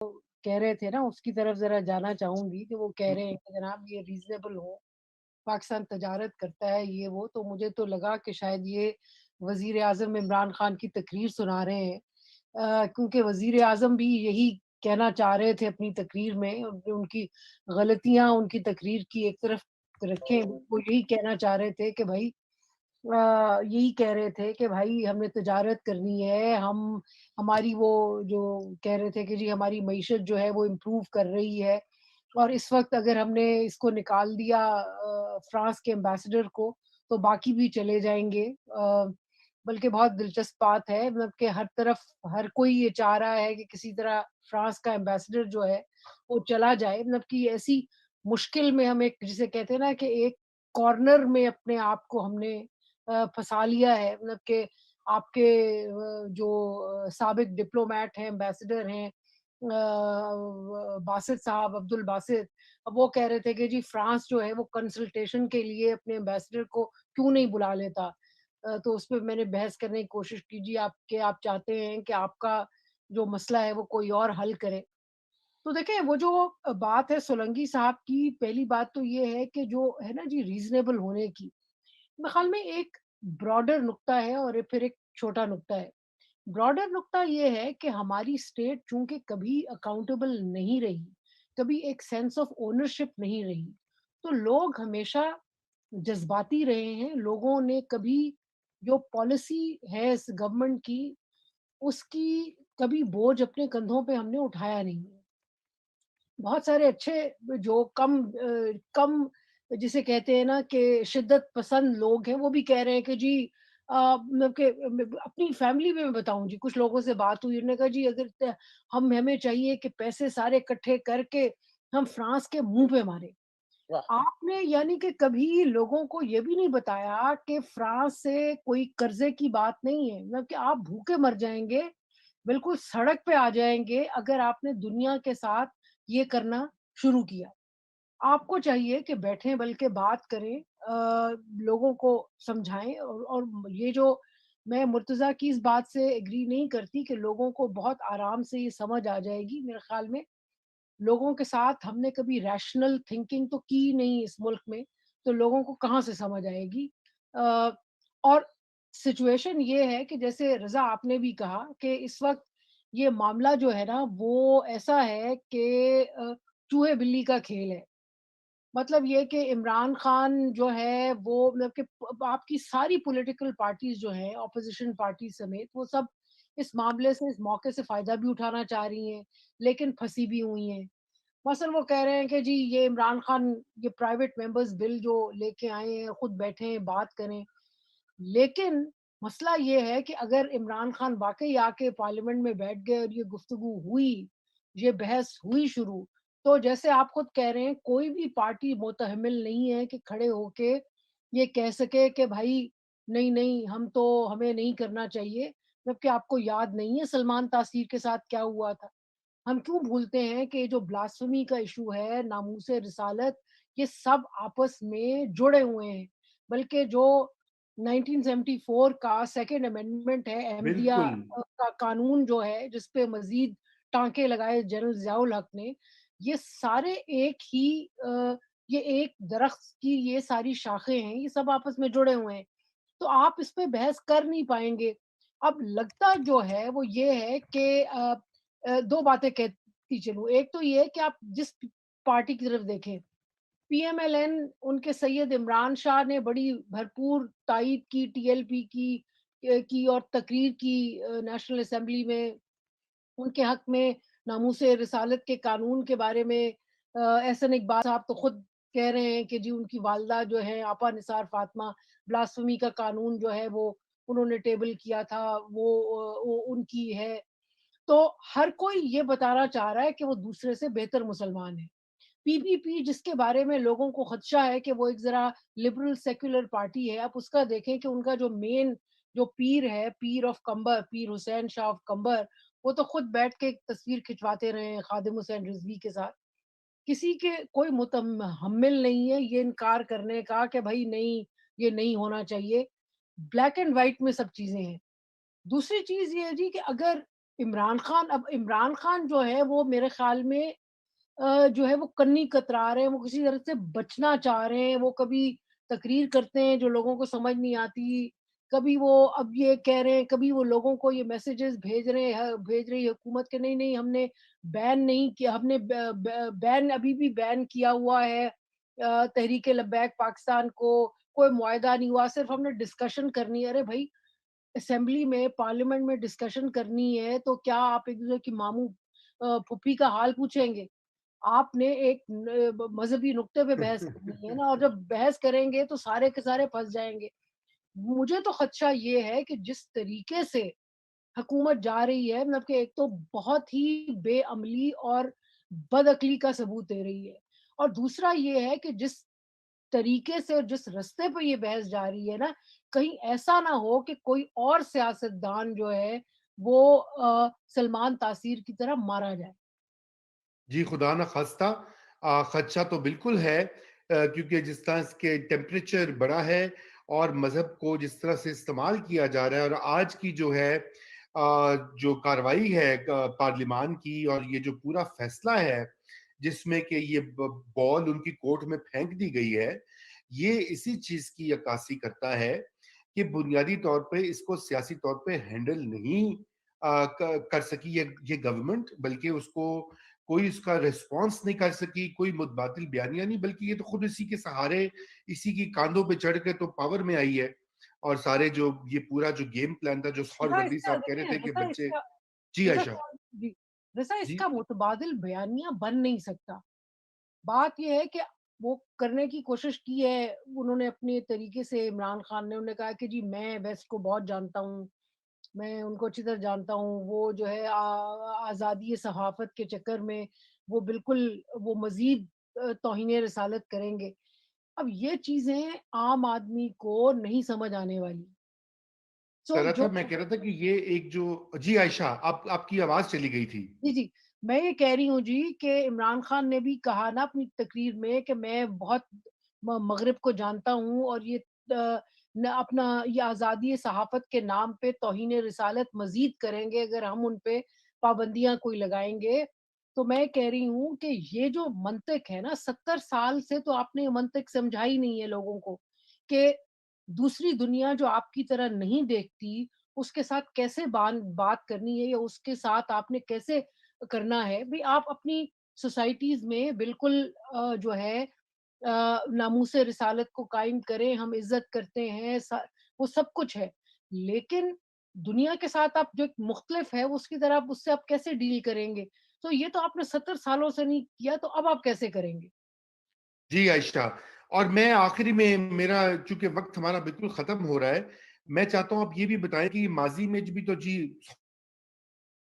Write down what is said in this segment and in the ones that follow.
کہہ رہے تھے نا اس کی طرف ذرا جانا چاہوں گی کہ وہ کہہ رہے ہیں کہ جناب یہ ریزنیبل ہو، پاکستان تجارت کرتا ہے یہ وہ، تو مجھے تو لگا کہ شاید یہ وزیر اعظم عمران خان کی تقریر سنا رہے ہیں، کیونکہ وزیر اعظم بھی یہی کہنا چاہ رہے تھے اپنی تقریر میں، ان کی غلطیاں ان کی تقریر کی ایک طرف رکھیں، وہ یہی کہنا چاہ رہے تھے کہ بھائی یہی کہہ رہے تھے کہ بھائی ہمیں تجارت کرنی ہے، ہماری وہ جو کہہ رہے تھے کہ جی ہماری معیشت جو ہے وہ امپروو کر رہی ہے، اور اس وقت اگر ہم نے اس کو نکال دیا فرانس کے ایمبیسڈر کو تو باقی بھی چلے جائیں گے، بلکہ بہت دلچسپ بات ہے، مطلب کہ ہر طرف ہر کوئی یہ چاہ رہا ہے کہ کسی طرح فرانس کا ایمبیسڈر جو ہے وہ چلا جائے، مطلب کہ ایسی مشکل میں ہم ایک جسے کہتے ہیں نا کہ ایک کارنر میں اپنے آپ کو ہم نے پھنسا لیا ہے، مطلب کہ آپ کے جو سابق ڈپلومیٹ ہیں، ایمبیسڈر ہیں، باسط صاحب، عبد الباسط، اب وہ کہہ رہے تھے کہ جی فرانس جو ہے وہ کنسلٹیشن کے لیے اپنے ایمبیسڈر کو کیوں نہیں بلا لیتا، تو اس پہ میں نے بحث کرنے کی کوشش کی، جی آپ چاہتے ہیں کہ آپ کا جو مسئلہ ہے وہ کوئی اور حل کرے، تو دیکھیں وہ جو بات ہے سولنگی صاحب کی، پہلی بات تو یہ ہے کہ جو ہے نا جی ریزنیبل ہونے کی، میرے خیال میں ایک براڈر نقطہ ہے اور پھر ایک چھوٹا نقطہ ہے۔ براڈر نقطہ یہ ہے کہ ہماری اسٹیٹ چونکہ کبھی اکاؤنٹیبل نہیں رہی، کبھی ایک سینس آف اونرشپ نہیں رہی، تو لوگ ہمیشہ جذباتی رہے ہیں، لوگوں نے کبھی جو پالیسی ہے اس گورنمنٹ کی، اس کی کبھی بوجھ اپنے کندھوں پہ ہم نے اٹھایا نہیں ہے۔ بہت سارے اچھے جو کم جسے کہتے ہیں نا کہ شدت پسند لوگ ہیں، وہ بھی کہہ رہے ہیں کہ جی مطلب کہ اپنی فیملی میں بتاؤں جی، کچھ لوگوں سے بات ہوئی، انہوں نے کہا جی اگر ہمیں چاہیے کہ پیسے سارے اکٹھے کر کے ہم فرانس کے منہ پہ مارے۔ واہ! آپ نے یعنی کہ کبھی لوگوں کو یہ بھی نہیں بتایا کہ فرانس سے کوئی قرضے کی بات نہیں ہے، مطلب کہ آپ بھوکے مر جائیں گے، بالکل سڑک پہ آ جائیں گے اگر آپ نے دنیا کے ساتھ یہ کرنا شروع کیا۔ آپ کو چاہیے کہ بیٹھیں بلکہ بات کریں، لوگوں کو سمجھائیں، اور یہ جو میں مرتضیٰ کی اس بات سے ایگری نہیں کرتی کہ لوگوں کو بہت آرام سے یہ سمجھ آ جائے گی، میرے خیال میں لوگوں کے ساتھ ہم نے کبھی ریشنل تھنکنگ تو کی نہیں اس ملک میں، تو لوگوں کو کہاں سے سمجھ آئے گی؟ آ، اور سچویشن یہ ہے کہ جیسے رضا آپ نے بھی کہا کہ اس وقت یہ معاملہ جو ہے نا وہ ایسا ہے کہ چوہے بلی کا کھیل ہے۔ مطلب یہ کہ عمران خان جو ہے وہ مطلب کہ آپ کی ساری پولیٹیکل پارٹیز جو ہیں اپوزیشن پارٹی سمیت وہ سب اس معاملے سے اس موقع سے فائدہ بھی اٹھانا چاہ رہی ہیں، لیکن پھنسی بھی ہوئی ہیں۔ مثلاً وہ کہہ رہے ہیں کہ جی یہ عمران خان یہ پرائیویٹ ممبرز بل جو لے کے آئے ہیں خود بیٹھیں بات کریں، لیکن مسئلہ یہ ہے کہ اگر عمران خان واقعی آ کے پارلیمنٹ میں بیٹھ گئے اور یہ گفتگو ہوئی، یہ بحث ہوئی شروع، تو جیسے آپ خود کہہ رہے ہیں کوئی بھی پارٹی متحمل نہیں ہے کہ کھڑے ہو کے یہ کہہ سکے کہ بھائی نہیں نہیں ہمیں نہیں کرنا چاہیے، جبکہ آپ کو یاد نہیں ہے سلمان تاثیر کے ساتھ کیا ہوا تھا۔ ہم کیوں بھولتے ہیں کہ جو بلاسفمی کا ایشو ہے، ناموس رسالت، یہ سب آپس میں جڑے ہوئے ہیں، بلکہ جو 1974 کا سیکنڈ امینڈمنٹ ہے، احمدیہ بالکل، کا قانون جو ہے جس پہ مزید ٹانکے لگائے جنرل ضیاء الحق نے، یہ سارے ایک ہی یہ ایک درخت کی یہ ساری شاخیں ہیں، یہ سب آپس میں جڑے ہوئے ہیں، تو آپ اس پہ بحث کر نہیں پائیں گے۔ اب لگتا جو ہے وہ یہ ہے کہ دو باتیں کہتی چلوں، ایک تو یہ ہے کہ آپ جس پارٹی کی طرف دیکھیں، پی ایم ایل این ان کے سید عمران شاہ نے بڑی بھرپور تائید کی، ٹی ایل پی کی اور تقریر کی نیشنل اسمبلی میں ان کے حق میں ناموس رسالت کے قانون کے بارے میں۔ احسن اقبال صاحب تو خود کہہ رہے ہیں کہ جی ان کی والدہ جو ہے آپا نثار فاطمہ، بلاسفمی کا قانون جو ہے وہ انہوں نے ٹیبل کیا تھا، وہ ان کی ہے، تو ہر کوئی یہ بتانا چاہ رہا ہے کہ وہ دوسرے سے بہتر مسلمان ہے۔ پی جس کے بارے میں لوگوں کو خدشہ ہے کہ وہ ایک ذرا لبرل سیکولر پارٹی ہے، آپ اس کا دیکھیں کہ ان کا جو مین جو پیر ہے، پیر of کمبر، Pir Hussain Shah of کمبر، وہ تو خود بیٹھ کے ایک تصویر کھنچواتے رہے ہیں خادم حسین رضوی کے ساتھ۔ کسی کے کوئی متحمل نہیں ہے یہ انکار کرنے کا کہ بھائی نہیں یہ نہیں ہونا چاہیے، بلیک اینڈ وائٹ میں سب چیزیں ہیں۔ دوسری چیز یہ ہے جی کہ اگر عمران خان جو ہے وہ میرے خیال میں جو ہے وہ کنی کترا رہے ہیں، وہ کسی طرح سے بچنا چاہ رہے ہیں، وہ کبھی تقریر کرتے ہیں جو لوگوں کو سمجھ نہیں آتی، کبھی وہ اب یہ کہہ رہے ہیں، کبھی وہ لوگوں کو یہ میسیجز بھیج رہی حکومت کہ نہیں ہم نے بین نہیں کیا، ہم نے بین ابھی بھی بین کیا ہوا ہے تحریک لبیک پاکستان کو، کوئی معاہدہ نہیں ہوا، صرف ہم نے ڈسکشن کرنی ہے۔ ارے بھائی اسمبلی میں پارلیمنٹ میں ڈسکشن کرنی ہے تو کیا آپ ایک دوسرے کی ماموں پھوپھی کا حال پوچھیں گے؟ آپ نے ایک مذہبی نقطے پہ بحث کرنی ہے نا، اور جب بحث کریں گے تو سارے کے سارے پھنس جائیں گے۔ مجھے تو خدشہ یہ ہے کہ جس طریقے سے حکومت جا رہی ہے، مطلب کہ ایک تو بہت ہی بے عملی اور بدعقلی کا ثبوت دے رہی ہے، اور دوسرا یہ ہے کہ جس طریقے سے اور جس راستے پہ یہ بحث جا رہی ہے نا، کہیں ایسا نہ ہو کہ کوئی اور سیاستدان جو ہے وہ سلمان تاثیر کی طرح مارا جائے۔ جی خدا نہ خواستہ، خدشہ تو بالکل ہے، کیونکہ جس طرح اس کے ٹیمپریچر بڑا ہے اور مذہب کو جس طرح سے استعمال کیا جا رہا ہے، اور آج کی جو ہے جو کاروائی ہے پارلیمان کی، اور یہ جو پورا فیصلہ ہے جس میں کہ یہ بال ان کی کورٹ میں پھینک دی گئی ہے، یہ اسی چیز کی عکاسی کرتا ہے کہ بنیادی طور پہ اس کو سیاسی طور پہ ہینڈل نہیں کر سکی یہ گورنمنٹ، بلکہ اس کو کوئی اس کا ریسپانس نہیں کر سکی، کوئی متبادل بیانیہ نہیں، بلکہ یہ تو خود اسی کے سہارے، اسی کی کاندھوں پہ چڑھ کے تو پاور میں آئی ہے۔ اور سارے جو یہ پورا جو گیم پلان تھا، جو سہر رضا وردی اس کا صاحب کہہ رہے دیکھیں تھے کہ رضا اس بچے، کا جی رضا عائشہ، جی رضا اس جی کا متبادل بیانیہ بن نہیں سکتا۔ بات یہ ہے کہ وہ کرنے کی کوشش کی ہے انہوں نے اپنے طریقے سے، عمران خان نے انہوں نے کہا کہ جی میں ویسٹ کو بہت جانتا ہوں، میں ان کو اچھی طرح جانتا ہوں، وہ جو ہے آزادی صحافت کے چکر میں وہ بالکل وہ مزید توہین رسالت کریں گے۔ اب یہ چیزیں عام آدمی کو نہیں سمجھ آنے والی، سو جو میں کہہ رہا تھا کہ یہ ایک جو، جی عائشہ، آپ کی آواز چلی گئی تھی۔ جی، جی، میں یہ کہہ رہی ہوں جی کہ عمران خان نے بھی کہا نا اپنی تقریر میں کہ میں بہت مغرب کو جانتا ہوں، اور یہ نہ اپنا یہ آزادی صحافت کے نام پہ توہین رسالت مزید کریں گے اگر ہم ان پہ پابندیاں کوئی لگائیں گے۔ تو میں کہہ رہی ہوں کہ یہ جو منطق ہے نا، 70 سال سے تو آپ نے یہ منطق سمجھائی نہیں ہے لوگوں کو کہ دوسری دنیا جو آپ کی طرح نہیں دیکھتی اس کے ساتھ کیسے بات کرنی ہے، یا اس کے ساتھ آپ نے کیسے کرنا ہے۔ بھی آپ اپنی سوسائٹیز میں بالکل جو ہے ناموس رسالت کو قائم کریں، ہم عزت کرتے ہیں، وہ سب کچھ ہے، لیکن دنیا کے ساتھ آپ جو ایک مختلف ہے اس کی طرح آپ اس سے آپ کیسے ڈیل کریں گے؟ تو یہ تو آپ نے 70 سالوں سے نہیں کیا، تو اب آپ کیسے کریں گے؟ جی عائشہ، اور میں آخری میں، میرا چونکہ وقت ہمارا بالکل ختم ہو رہا ہے، میں چاہتا ہوں آپ یہ بھی بتائیں کہ ماضی میں بھی تو، جی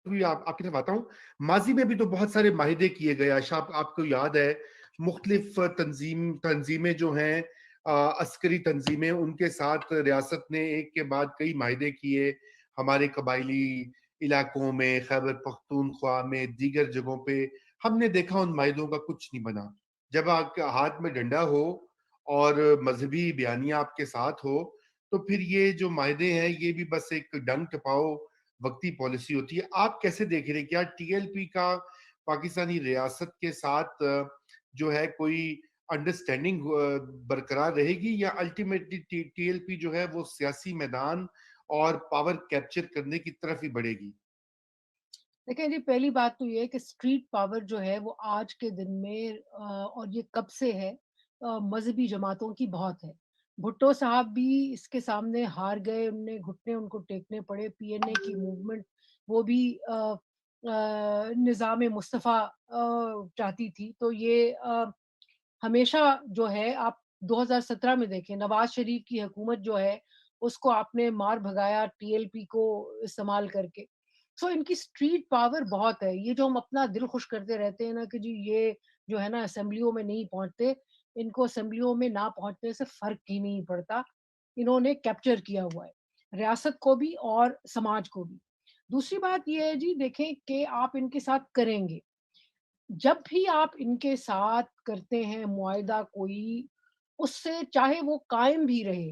بھی آپ کی طرف آتا ہوں، ماضی میں بھی تو بہت سارے معاہدے کیے گئے عائشہ، آپ کو یاد ہے مختلف تنظیمیں جو ہیں، عسکری تنظیمیں، ان کے ساتھ ریاست نے ایک کے بعد کئی معاہدے کیے، ہمارے قبائلی علاقوں میں، خیبر پختونخوا میں، دیگر جگہوں پہ ہم نے دیکھا ان معاہدوں کا کچھ نہیں بنا۔ جب آپ کے ہاتھ میں ڈنڈا ہو اور مذہبی بیانیہ آپ کے ساتھ ہو، تو پھر یہ جو معاہدے ہیں یہ بھی بس ایک ڈنگ ٹپاؤ وقتی پالیسی ہوتی ہے۔ آپ کیسے دیکھ رہے ہیں؟ کیا ٹی ایل پی کا پاکستانی ریاست کے ساتھ جو ہے کوئی انڈرسٹینڈنگ برقرار رہے گی، یا الٹیمیٹلی ٹی ایل پی جو ہے وہ سیاسی میدان اور پاور کیپچر کرنے کی طرف ہی بڑھے گی؟ دیکھیں جی، پہلی بات تو یہ ہے کہ اسٹریٹ پاور جو ہے وہ آج کے دن میں اور یہ کب سے ہے، مذہبی جماعتوں کی بہت ہے۔ بھٹو صاحب بھی اس کے سامنے ہار گئے، ان نے گھٹنے ان کو ٹیکنے پڑے، پی این اے کی موومنٹ وہ بھی نظام مصطفیٰ چاہتی تھی، تو یہ ہمیشہ جو ہے آپ 2017 میں دیکھیں نواز شریف کی حکومت جو ہے اس کو آپ نے مار بھگایا ٹی ایل پی کو استعمال کر کے۔ سو ان کی اسٹریٹ پاور بہت ہے، یہ جو ہم اپنا دل خوش کرتے رہتے ہیں نا کہ جی یہ جو ہے نا اسمبلیوں میں نہیں پہنچتے، ان کو اسمبلیوں میں نہ پہنچنے سے فرق ہی نہیں پڑتا، انہوں نے کیپچر کیا ہوا ہے ریاست کو بھی اور سماج کو بھی۔ دوسری بات یہ ہے جی دیکھیں کہ آپ ان کے ساتھ کریں گے، جب بھی آپ ان کے ساتھ کرتے ہیں معاہدہ کوئی، اس سے چاہے وہ قائم بھی رہے